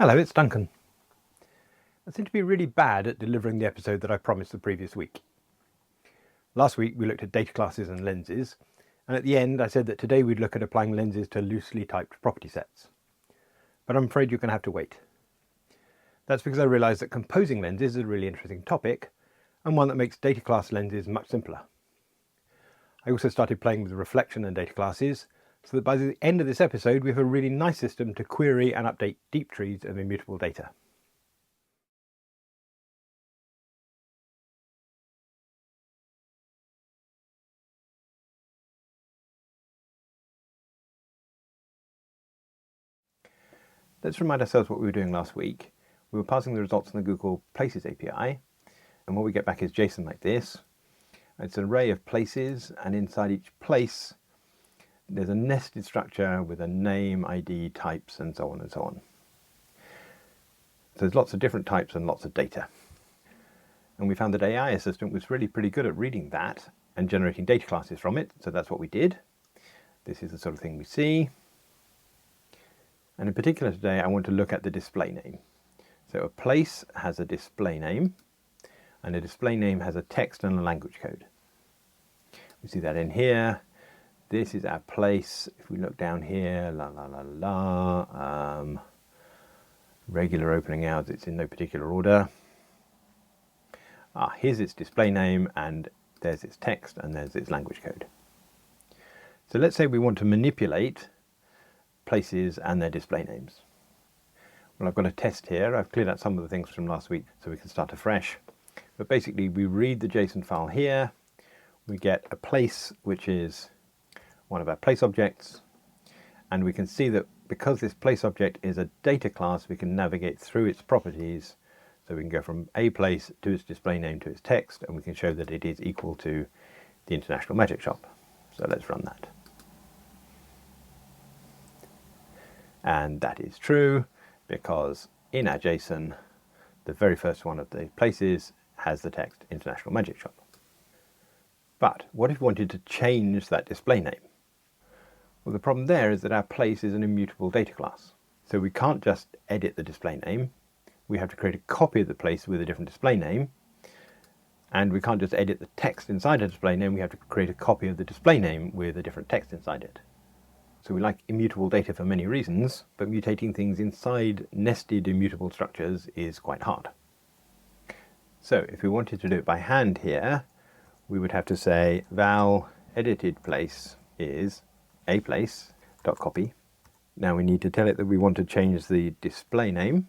Hello, it's Duncan. I seem to be really bad at delivering the episode that I promised the previous week. Last week we looked at data classes and lenses, and at the end I said that today we'd look at applying lenses to loosely typed property sets. But I'm afraid you're going to have to wait. That's because I realised that composing lenses is a really interesting topic, and one that makes data class lenses much simpler. I also started playing with reflection and data classes, so that by the end of this episode we have a really nice system to query and update deep trees of immutable data. Let's remind ourselves what we were doing last week. We were passing the results in the Google Places API, and what we get back is JSON like this. It's an array of places, and inside each place there's a nested structure with a name, ID, types, and so on and so on. So there's lots of different types and lots of data. And we found that AI Assistant was really pretty good at reading that and generating data classes from it, so that's what we did. This is the sort of thing we see. And in particular today I want to look at the display name. So a place has a display name, and a display name has a text and a language code. We see that in here. This is our place. If we look down here, regular opening hours, it's in no particular order. Here's its display name, and there's its text, and there's its language code. So let's say we want to manipulate places and their display names. Well, I've got a test here. I've cleared out some of the things from last week so we can start afresh. But basically we read the JSON file here. We get a place, which is one of our place objects. And we can see that because this place object is a data class, we can navigate through its properties. So we can go from a place to its display name to its text, and we can show that it is equal to the International Magic Shop. So let's run that. And that is true because in our JSON, the very first one of the places has the text International Magic Shop. But what if we wanted to change that display name? Well, the problem there is that our place is an immutable data class. So we can't just edit the display name. We have to create a copy of the place with a different display name. And we can't just edit the text inside a display name. We have to create a copy of the display name with a different text inside it. So we like immutable data for many reasons, but mutating things inside nested immutable structures is quite hard. So if we wanted to do it by hand here, we would have to say val edited place is a place.copy. Now we need to tell it that we want to change the display name,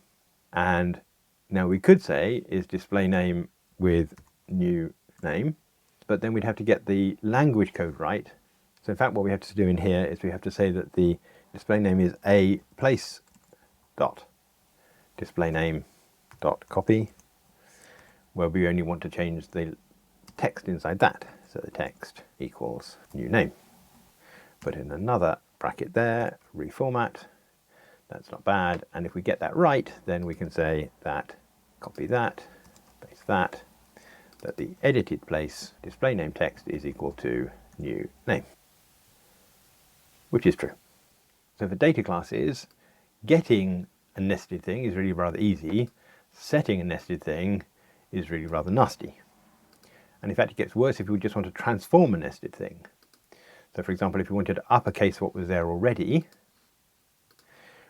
and now we could say is display name with new name, but then we'd have to get the language code right. So in fact what we have to do in here is we have to say that the display name is a place dot display name dot copy, where we only want to change the text inside that. So the text equals new name. Put in another bracket there, reformat. That's not bad. And if we get that right, then we can say that copy that, paste that the edited place display name text is equal to new name, which is true. So for data classes, getting a nested thing is really rather easy. Setting a nested thing is really rather nasty. And in fact, it gets worse if we just want to transform a nested thing. So for example, if we wanted to uppercase what was there already,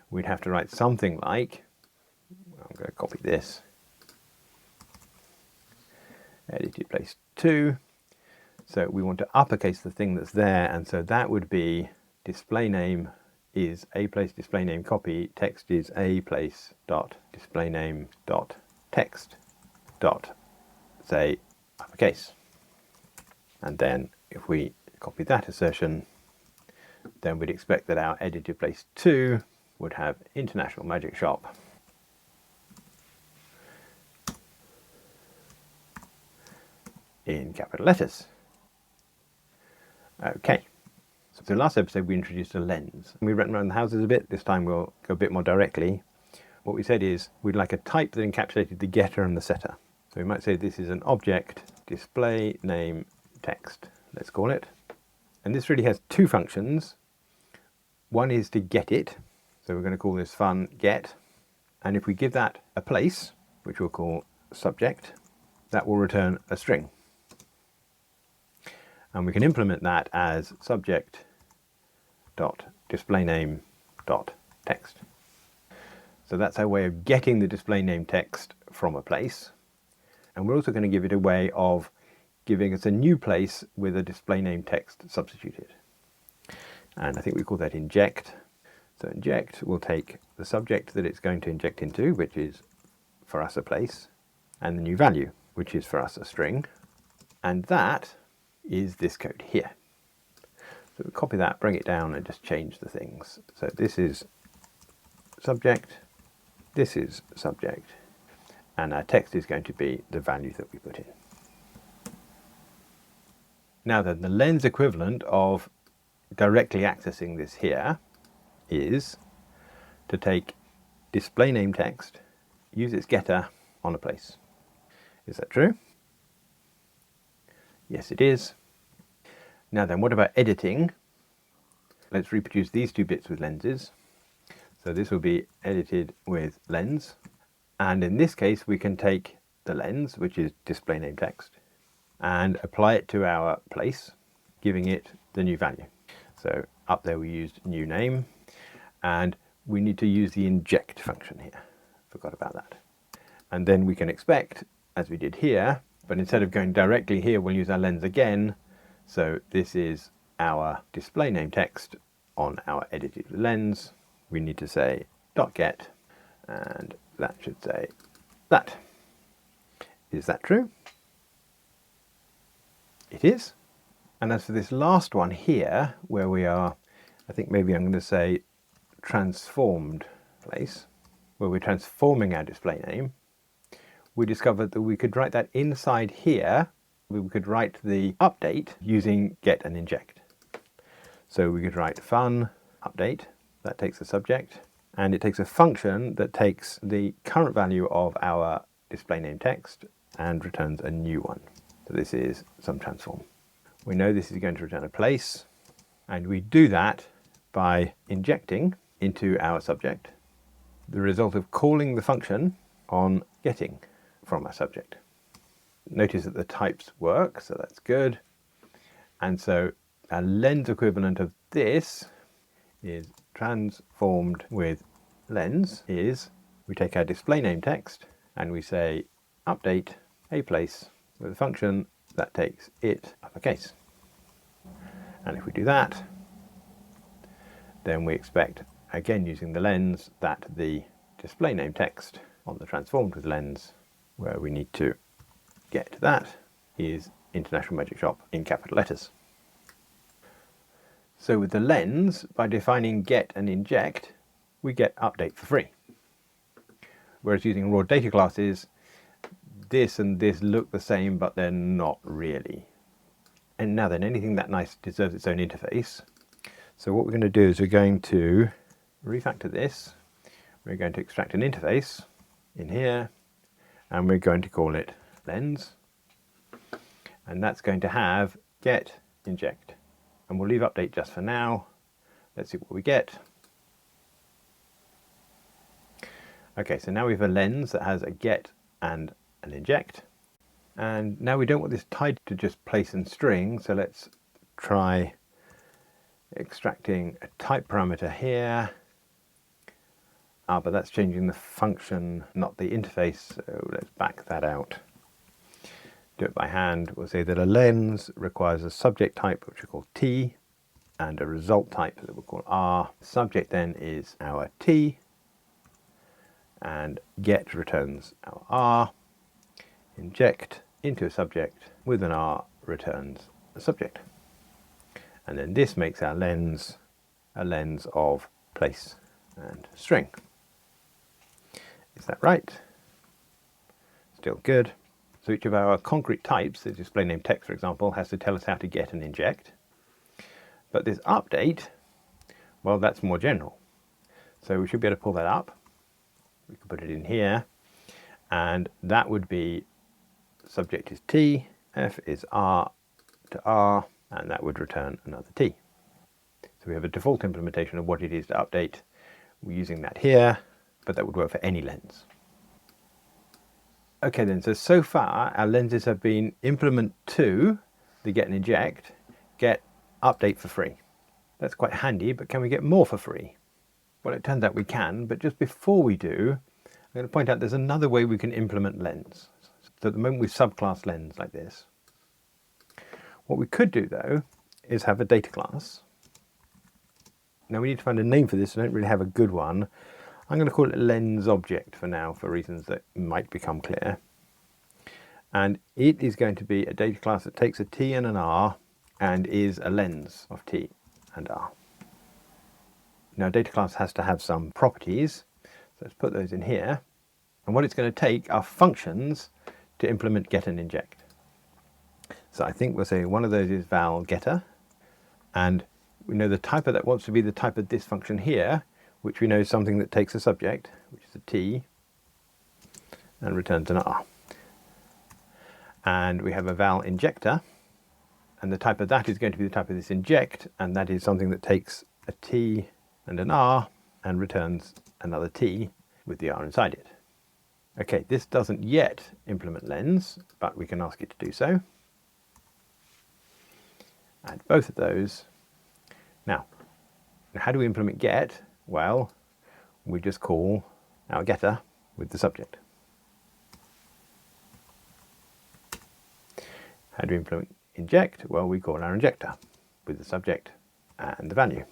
we'd have to write something like, I'm going to copy this, edited place 2. So we want to uppercase the thing that's there, and so that would be display name is a place display name copy, text is a place dot display name dot text dot say uppercase. And then if we copy that assertion, then we'd expect that our edited place 2 would have International Magic Shop in capital letters. Okay, so last episode we introduced a lens. We went around the houses a bit. This time we'll go a bit more directly. What we said is we'd like a type that encapsulated the getter and the setter. So we might say this is an object display name text, let's call it. And this really has two functions. One is to get it. So we're going to call this fun get. And if we give that a place, which we'll call subject, that will return a string. And we can implement that as subject.displayName.text. So that's our way of getting the display name text from a place. And we're also going to give it a way of giving us a new place with a display name text substituted. And I think we call that inject. So inject will take the subject that it's going to inject into, which is for us a place, and the new value, which is for us a string. And that is this code here. So we copy that, bring it down, and just change the things. So this is subject, this is subject, and our text is going to be the value that we put in. Now then, the lens equivalent of directly accessing this here is to take display name text, use its getter on a place. Is that true? Yes, it is. Now then, what about editing? Let's reproduce these two bits with lenses. So this will be edited with lens. And in this case, we can take the lens, which is display name text, and apply it to our place, giving it the new value. So up there we used new name, and we need to use the inject function here. Forgot about that. And then we can expect, as we did here, but instead of going directly here, we'll use our lens again. So this is our display name text on our edited lens. We need to say .get, and that should say that. Is that true? It is. And as for this last one here, where we are, I think maybe I'm going to say transformed place, where we're transforming our display name, we discovered that we could write that inside here. We could write the update using get and inject. So we could write fun update, that takes a subject, and it takes a function that takes the current value of our display name text and returns a new one. So this is some transform. We know this is going to return a place, and we do that by injecting into our subject the result of calling the function on getting from our subject. Notice that the types work, so that's good. And so our lens equivalent of this is transformed with lens is we take our display name text and we say update a place with a function that takes it uppercase. And if we do that, then we expect, again using the lens, that the display name text on the transformed with lens, where we need to get that, is International Magic Shop in capital letters. So with the lens, by defining get and inject, we get update for free. Whereas using raw data classes, this and this look the same, but they're not really. And now then, anything that nice deserves its own interface. So what we're going to do is we're going to refactor this. We're going to extract an interface in here, and we're going to call it lens. And that's going to have get, inject. And we'll leave update just for now. Let's see what we get. Okay, so now we have a lens that has a get and an inject. And now we don't want this tied to just place and string, so let's try extracting a type parameter here. But that's changing the function, not the interface, so let's back that out. Do it by hand. We'll say that a lens requires a subject type, which we call T, and a result type that we'll call R. Subject then is our T, and get returns our R. Inject into a subject with an R returns a subject. And then this makes our lens a lens of place and string. Is that right? Still good. So each of our concrete types, the display name text for example, has to tell us how to get and inject. But this update, well, that's more general. So we should be able to pull that up. We can put it in here, and that would be subject is T, F is R to R, and that would return another T. So we have a default implementation of what it is to update. We're using that here. but that would work for any lens. Okay then, so far our lenses have been implement to the get and inject, get update for free. That's quite handy, but can we get more for free? Well, it turns out we can, but just before we do, I'm going to point out there's another way we can implement lens. So at the moment we subclass lens like this. What we could do though is have a data class. Now we need to find a name for this. I don't really have a good one. I'm going to call it lens object for now, for reasons that might become clear. And it is going to be a data class that takes a T and an R and is a lens of T and R. Now, data class has to have some properties. So let's put those in here. And what it's going to take are functions to implement get and inject. So I think we'll say one of those is val getter. And we know the type of that wants to be the type of this function here, which we know is something that takes a subject, which is a T, and returns an R. And we have a val injector, and the type of that is going to be the type of this inject, and that is something that takes a T and an R and returns another T with the R inside it. Okay, this doesn't yet implement lens, but we can ask it to do so. Add both of those. Now, how do we implement get? Well, we just call our getter with the subject. How do we implement inject? Well, we call our injector with the subject and the value.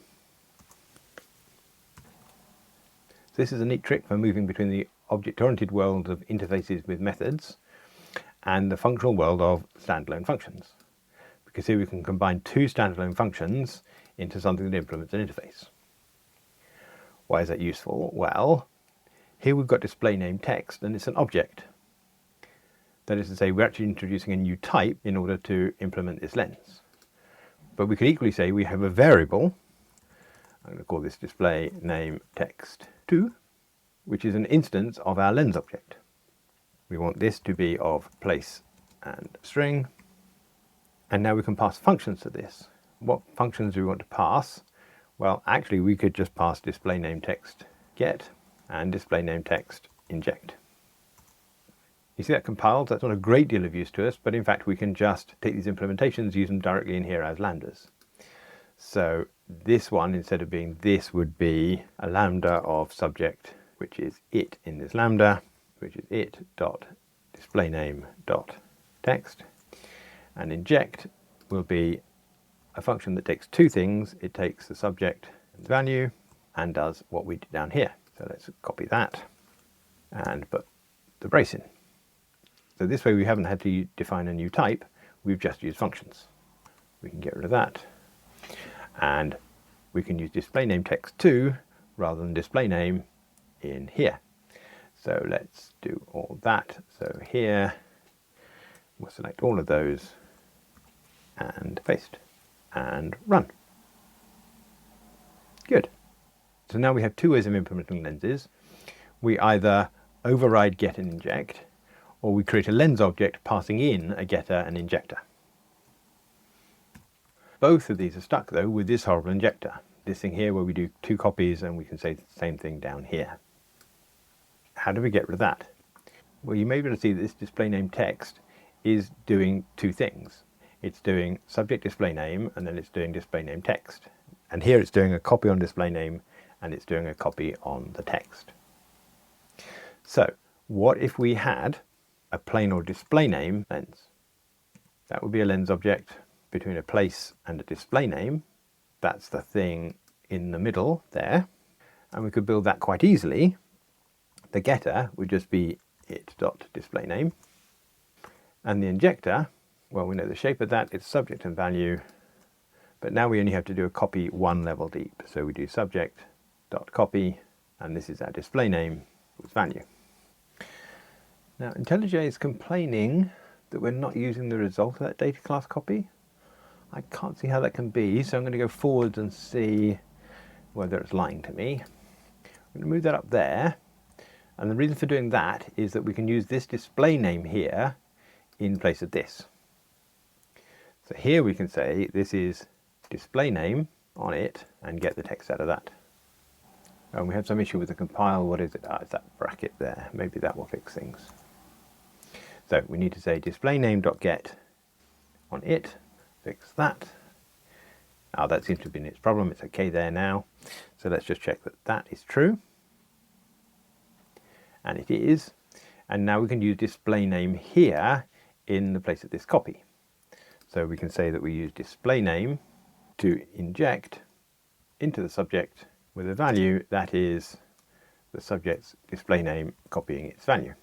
So this is a neat trick for moving between the object-oriented world of interfaces with methods and the functional world of standalone functions. Because here we can combine two standalone functions into something that implements an interface. Why is that useful? Well, here we've got display name text and it's an object. That is to say, we're actually introducing a new type in order to implement this lens. But we could equally say we have a variable. I'm going to call this display name text 2, which is an instance of our lens object. We want this to be of place and string. And now we can pass functions to this. What functions do we want to pass? Well, actually we could just pass display name text get and display name text inject. You see that compiled? That's not a great deal of use to us, but in fact we can just take these implementations, use them directly in here as lambdas. So this one, instead of being this, would be a lambda of subject, which is it in this lambda, which is it dot display name dot text. And inject will be a function that takes two things. It takes the subject and the value and does what we did down here. So let's copy that and put the brace in. So this way we haven't had to define a new type, we've just used functions. We can get rid of that. And we can use display name text 2 rather than display name in here. So let's do all that. So here we'll select all of those and paste and run. Good. So now we have two ways of implementing lenses. We either override get and inject, or we create a lens object passing in a getter and injector. Both of these are stuck though with this horrible injector. This thing here where we do two copies and we can say the same thing down here. How do we get rid of that? Well, you may be able to see that this display name text is doing two things. It's doing subject display name and then it's doing display name text. And here it's doing a copy on display name and it's doing a copy on the text. So what if we had a plain or display name lens? That would be a lens object between a place and a display name. That's the thing in the middle there. And we could build that quite easily. The getter would just be it.displayName. And the injector, well, we know the shape of that, it's subject and value. But now we only have to do a copy one level deep. So we do subject.copy, and this is our display name with value. Now, IntelliJ is complaining that we're not using the result of that data class copy. I can't see how that can be, so I'm going to go forwards and see whether it's lying to me. I'm going to move that up there. And the reason for doing that is that we can use this display name here in place of this. So here we can say this is display name on it and get the text out of that. And we had some issue with the compile. What is it? Ah, it's that bracket there. Maybe that will fix things. So we need to say display name.get on it. Fix that. Now that seems to have been its problem. It's okay there now. So let's just check that that is true. And it is. And now we can use display name here in the place of this copy. So we can say that we use display name to inject into the subject with a value that is the subject's display name copying its value.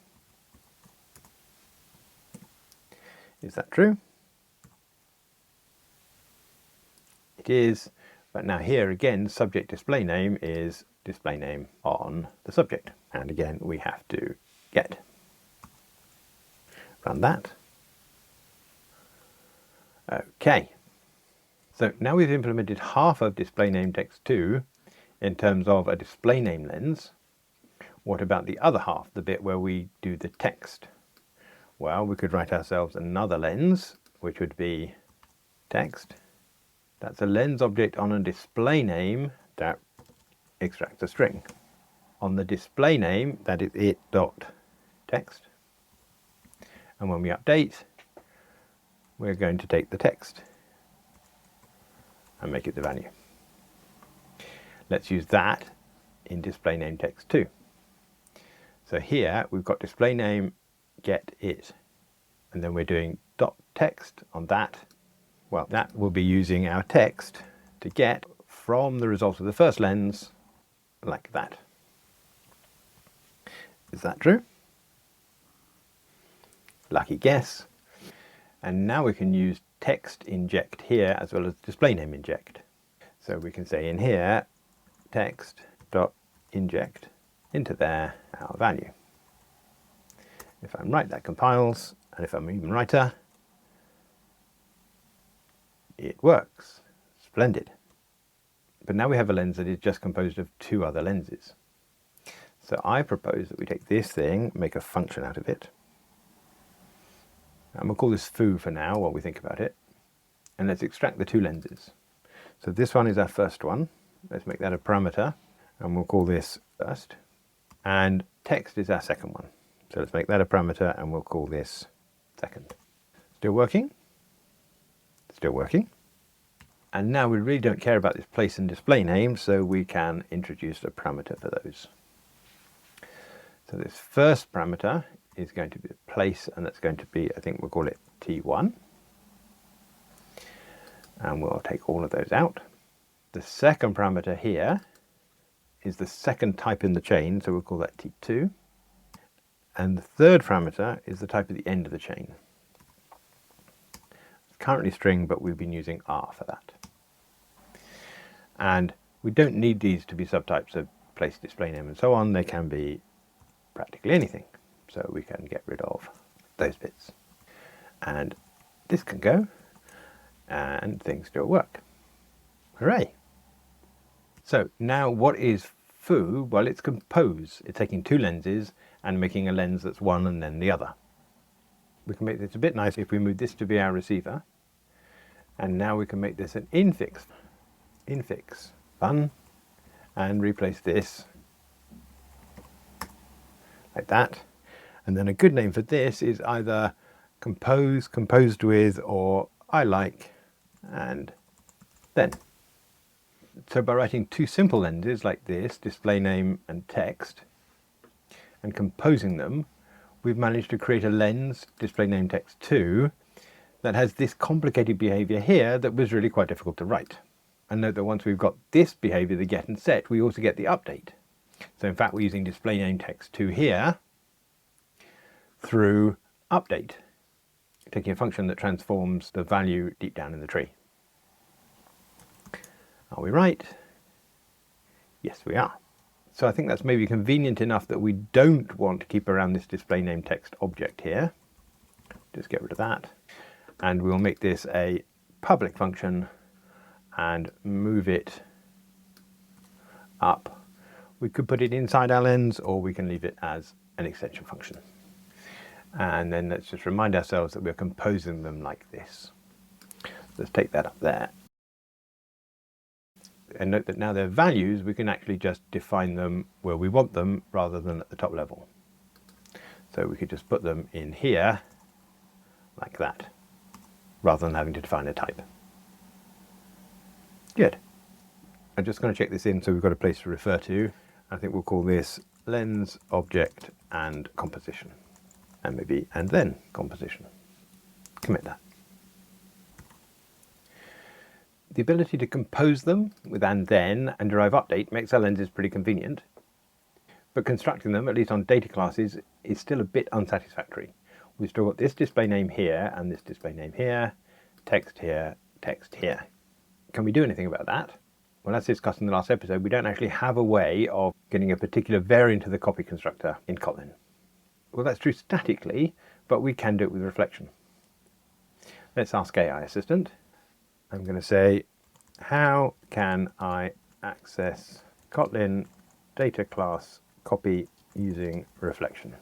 Is that true? It is, but now here again, subject display name is display name on the subject. And again, we have to get. Run that. Okay. So now we've implemented half of display name text2 in terms of a display name lens. What about the other half, the bit where we do the text? Well, we could write ourselves another lens, which would be text. That's a lens object on a display name that extracts a string. On the display name, that is it.text. And when we update, we're going to take the text and make it the value. Let's use that in display name text too. So here we've got display name get it, and then we're doing dot text on that. Well, that will be using our text to get from the result of the first lens like that. Is that true? Lucky guess. And now we can use text inject here as well as display name inject. So we can say in here text dot inject into there our value. If I'm right, that compiles, and if I'm even righter, it works. Splendid. But now we have a lens that is just composed of two other lenses. So I propose that we take this thing, make a function out of it. And we'll call this foo for now while we think about it. And let's extract the two lenses. So this one is our first one. Let's make that a parameter, and we'll call this first. And text is our second one. So let's make that a parameter, and we'll call this second. Still working? Still working. And now we really don't care about this place and display name, so we can introduce a parameter for those. So this first parameter is going to be the place, and that's going to be, I think we'll call it T1. And we'll take all of those out. The second parameter here is the second type in the chain, so we'll call that T2. And the third parameter is the type at the end of the chain. It's currently string, but we've been using R for that. And we don't need these to be subtypes of place, display name, and so on. They can be practically anything. So we can get rid of those bits. And this can go, and things still work. Hooray! So now what is foo? Well, it's compose. It's taking two lenses and making a lens that's one and then the other. We can make this a bit nice if we move this to be our receiver. And now we can make this an infix. Infix. Fun. And replace this like that. And then a good name for this is either compose, composed with, or I like, and then. So by writing two simple lenses like this, display name and text, and composing them, we've managed to create a lens, display name text 2, that has this complicated behavior here that was really quite difficult to write. And note that once we've got this behavior, the get and set, we also get the update. So in fact, we're using display name text 2 here through update, taking a function that transforms the value deep down in the tree. Are we right? Yes, we are. So I think that's maybe convenient enough that we don't want to keep around this display name text object here. Just get rid of that. And we'll make this a public function and move it up. We could put it inside our lens, or we can leave it as an extension function. And then let's just remind ourselves that we're composing them like this. Let's take that up there. And note that now they're values, we can actually just define them where we want them rather than at the top level. So we could just put them in here like that, rather than having to define a type. Good. I'm just going to check this in so we've got a place to refer to. I think we'll call this lens, object, and composition. And maybe and then composition. Commit that. The ability to compose them with and then and derive update makes our lenses pretty convenient. But constructing them, at least on data classes, is still a bit unsatisfactory. We've still got this display name here and this display name here, text here, text here. Can we do anything about that? Well, as discussed in the last episode, we don't actually have a way of getting a particular variant of the copy constructor in Kotlin. Well, that's true statically, but we can do it with reflection. Let's ask AI Assistant. I'm going to say, how can I access Kotlin Data Class copy using reflection?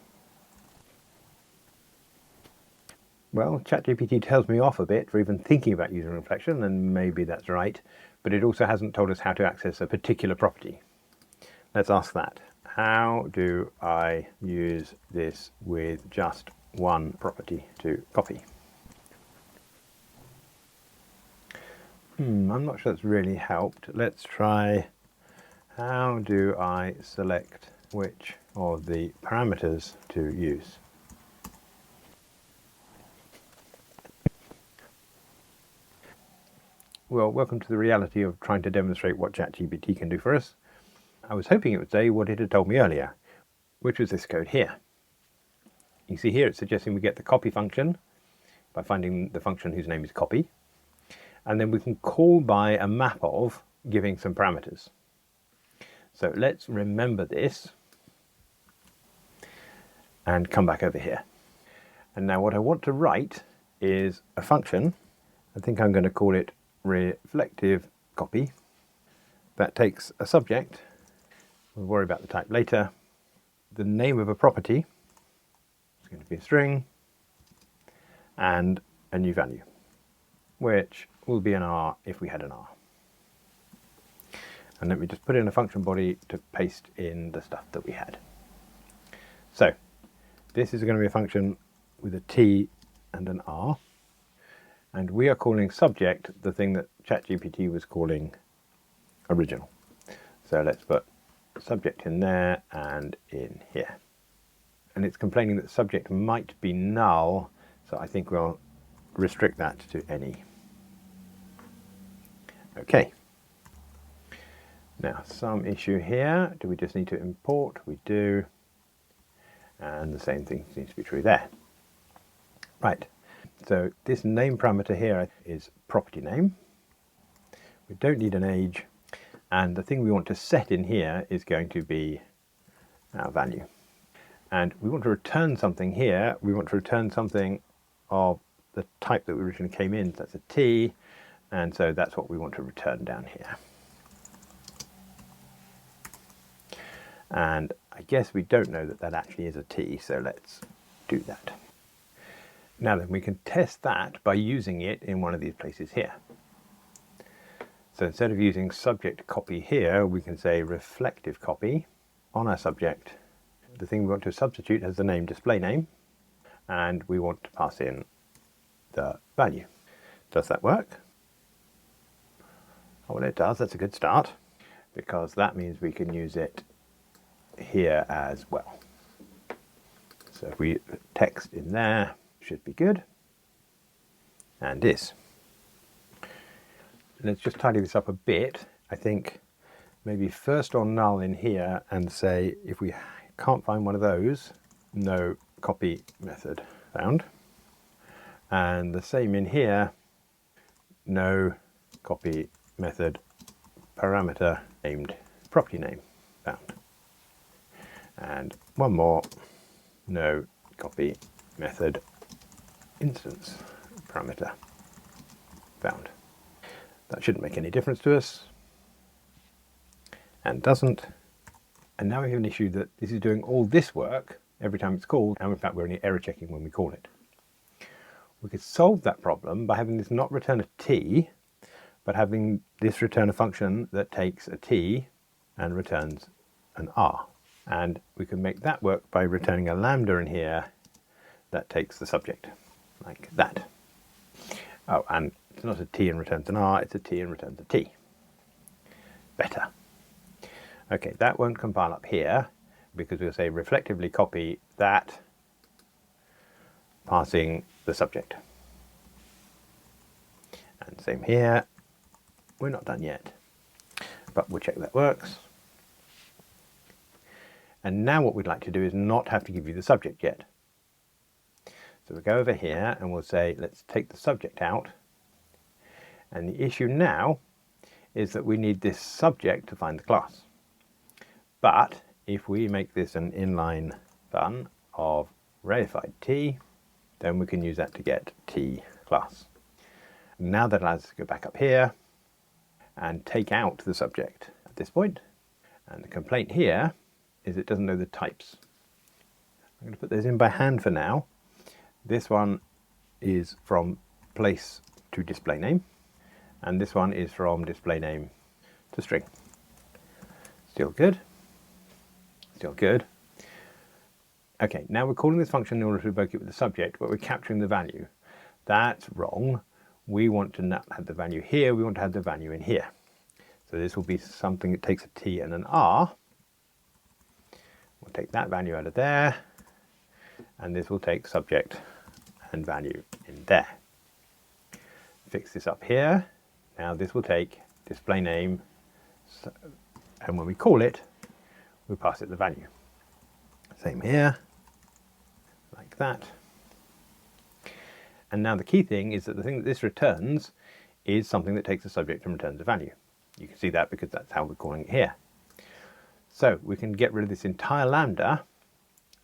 Well, ChatGPT tells me off a bit for even thinking about using reflection, and maybe that's right, but it also hasn't told us how to access a particular property. Let's ask that. How do I use this with just one property to copy? I'm not sure that's really helped. Let's try, how do I select which of the parameters to use? Well, welcome to the reality of trying to demonstrate what ChatGPT can do for us. I was hoping it would say what it had told me earlier, which was this code here. You see here it's suggesting we get the copy function by finding the function whose name is copy. And then we can call by a map of giving some parameters. So let's remember this and come back over here. And now what I want to write is a function. I think I'm going to call it reflectiveCopy. That takes a subject. We'll worry about the type later. The name of a property is going to be a string and a new value, which will be an R if we had an R. And let me just put in a function body to paste in the stuff that we had. So this is going to be a function with a T and an R. And we are calling subject the thing that ChatGPT was calling original. So let's put subject in there and in here. And it's complaining that subject might be null, so I think we'll restrict that to any. Okay. Now, some issue here. Do we just need to import? We do. And the same thing seems to be true there. Right. So this name parameter here is property name. We don't need an age. And the thing we want to set in here is going to be our value. And we want to return something here. We want to return something of the type that we originally came in. So that's a T. And so that's what we want to return down here. And I guess we don't know that that actually is a T, so let's do that. Now then, we can test that by using it in one of these places here. So instead of using subject copy here, we can say reflective copy on our subject. The thing we want to substitute has the name display name, and we want to pass in the value. Does that work? Oh, well, it does. That's a good start, because that means we can use it here as well. So if we text in there, should be good, and is. Let's just tidy this up a bit. I think maybe first on null in here and say if we can't find one of those, no copy method found. And the same in here, no copy method parameter named property name found. And one more, no copy method instance parameter found. That shouldn't make any difference to us, and doesn't. And now we have an issue that this is doing all this work every time it's called, and in fact we're only error checking when we call it. We could solve that problem by having this not return a T, but having this return a function that takes a t and returns an r. And we can make that work by returning a lambda in here that takes the subject, like that. Oh, and it's not a t and returns an r, it's a t and returns a t. Better. Okay, that won't compile up here because we'll say reflectively copy that, passing the subject. And same here, we're not done yet, but we'll check that works. And now what we'd like to do is not have to give you the subject yet. So we'll go over here and we'll say, let's take the subject out. And the issue now is that we need this subject to find the class. But if we make this an inline fun of reified t, then we can use that to get t class. Now that allows us to go back up here and take out the subject at this point. And the complaint here is it doesn't know the types. I'm going to put those in by hand for now. This one is from place to display name, and this one is from display name to string. Still good. Still good. Okay, now we're calling this function in order to evoke it with the subject, but we're capturing the value. That's wrong. We want to not have the value here, we want to have the value in here. So this will be something that takes a t and an r. We'll take that value out of there, and this will take subject and value in there. Fix this up here. Now this will take display name, and when we call it, we pass it the value. Same here, like that. And now the key thing is that the thing that this returns is something that takes a subject and returns a value. You can see that because that's how we're calling it here. So we can get rid of this entire lambda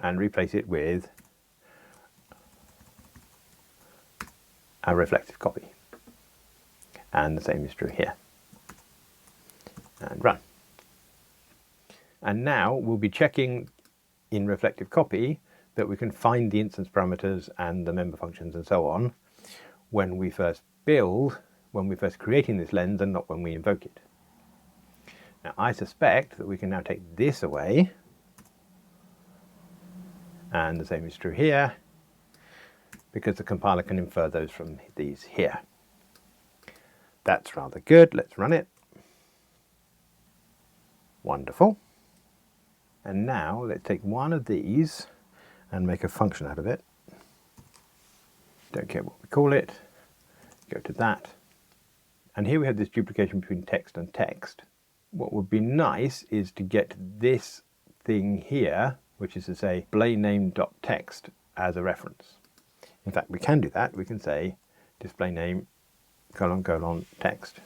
and replace it with a reflective copy. And the same is true here. And run. And now we'll be checking in reflective copy that we can find the instance parameters and the member functions and so on when we first creating this lens and not when we invoke it. Now I suspect that we can now take this away, and the same is true here, because the compiler can infer those from these here. That's rather good. Let's run it. Wonderful. And now let's take one of these and make a function out of it. Don't care what we call it. Go to that. And here we have this duplication between text and text. What would be nice is to get this thing here, which is to say display name.text as a reference. In fact, we can do that. We can say display name : text.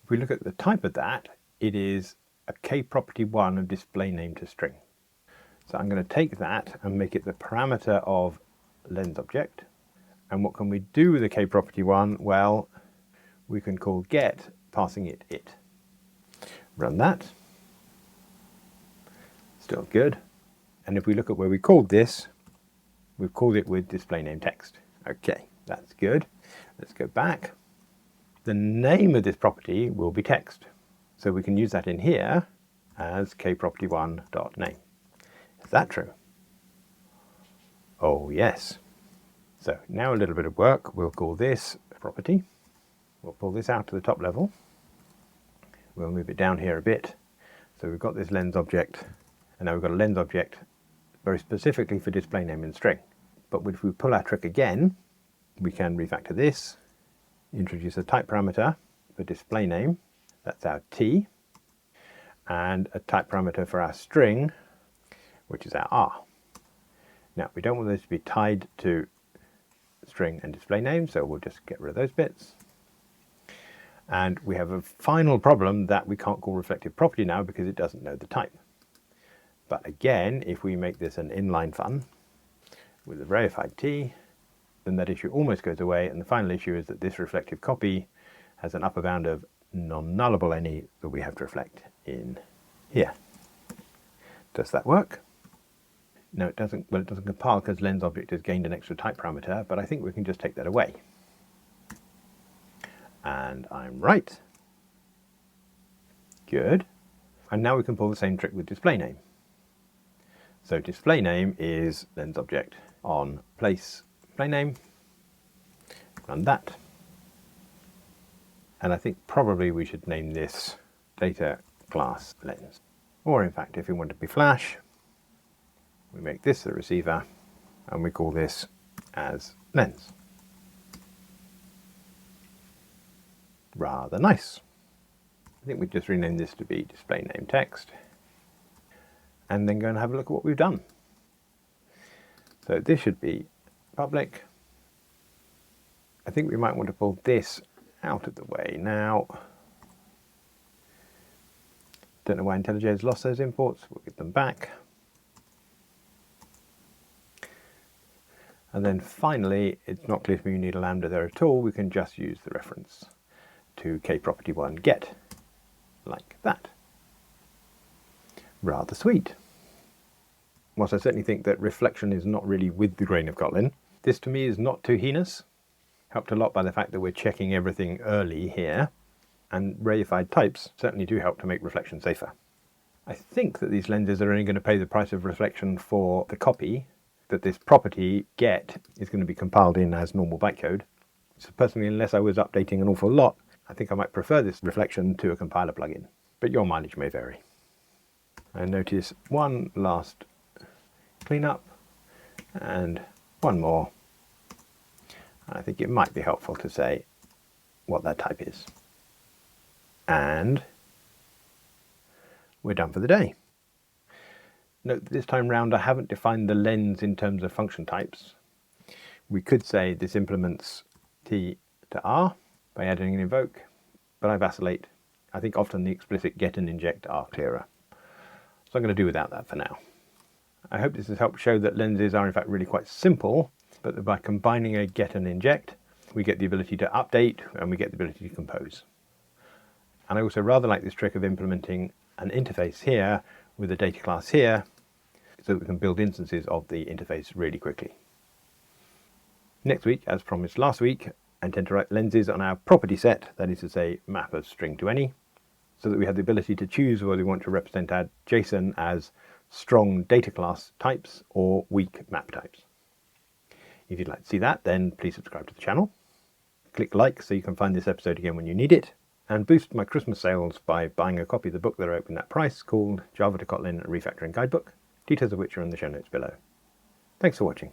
If we look at the type of that, it is a kproperty1 of display name to string. So I'm going to take that and make it the parameter of lens object. And what can we do with the kproperty1? Well, we can call get, passing it. Run that. Still good. And if we look at where we called this, we've called it with display name text. Okay, that's good. Let's go back. The name of this property will be text. So we can use that in here as kproperty1.name. Is that true? Oh yes. So now a little bit of work. We'll call this property. We'll pull this out to the top level. We'll move it down here a bit. So we've got this lens object, and now we've got a lens object very specifically for display name and string. But if we pull our trick again, we can refactor this, introduce a type parameter for display name, that's our t, and a type parameter for our string, which is our r. Now we don't want those to be tied to string and display name, so we'll just get rid of those bits. And we have a final problem that we can't call reflective property now because it doesn't know the type. But again, if we make this an inline fun with a verified t, then that issue almost goes away, and the final issue is that this reflective copy has an upper bound of non-nullable any that we have to reflect in here. Does that work? No, it doesn't. Well, it doesn't compile because lens object has gained an extra type parameter, but I think we can just take that away. And I'm right. Good. And now we can pull the same trick with display name. So display name is lens object on place display name. Run that. And I think probably we should name this data class lens. Or in fact, if we want to be flash, we make this the receiver and we call this as lens. Rather nice. I think we just renamed this to be display name text and then go and have a look at what we've done. So this should be public. I think we might want to pull this out of the way now. Don't know why IntelliJ has lost those imports. We'll get them back. And then finally, it's not clear to me you need a lambda there at all. We can just use the reference to kProperty1 get, like that. Rather sweet. Whilst I certainly think that reflection is not really with the grain of Kotlin, this to me is not too heinous. Helped a lot by the fact that we're checking everything early here, and reified types certainly do help to make reflection safer. I think that these lenses are only going to pay the price of reflection for the copy, that this property get is going to be compiled in as normal bytecode. So personally, unless I was updating an awful lot, I think I might prefer this reflection to a compiler plugin, but your mileage may vary. I notice one last cleanup and one more. I think it might be helpful to say what that type is. And we're done for the day. Note that this time round I haven't defined the lens in terms of function types. We could say this implements T to R by adding an invoke, but I vacillate. I think often the explicit get and inject are clearer. So I'm going to do without that for now. I hope this has helped show that lenses are in fact really quite simple, but that by combining a get and inject, we get the ability to update and we get the ability to compose. And I also rather like this trick of implementing an interface here with a data class here, so that we can build instances of the interface really quickly. Next week, as promised last week, I intend to write lenses on our property set, that is to say map of string to any, so that we have the ability to choose whether we want to represent our JSON as strong data class types or weak map types. If you'd like to see that, then please subscribe to the channel. Click like so you can find this episode again when you need it, and boost my Christmas sales by buying a copy of the book that I opened at price called Java to Kotlin Refactoring Guidebook, details of which are in the show notes below. Thanks for watching.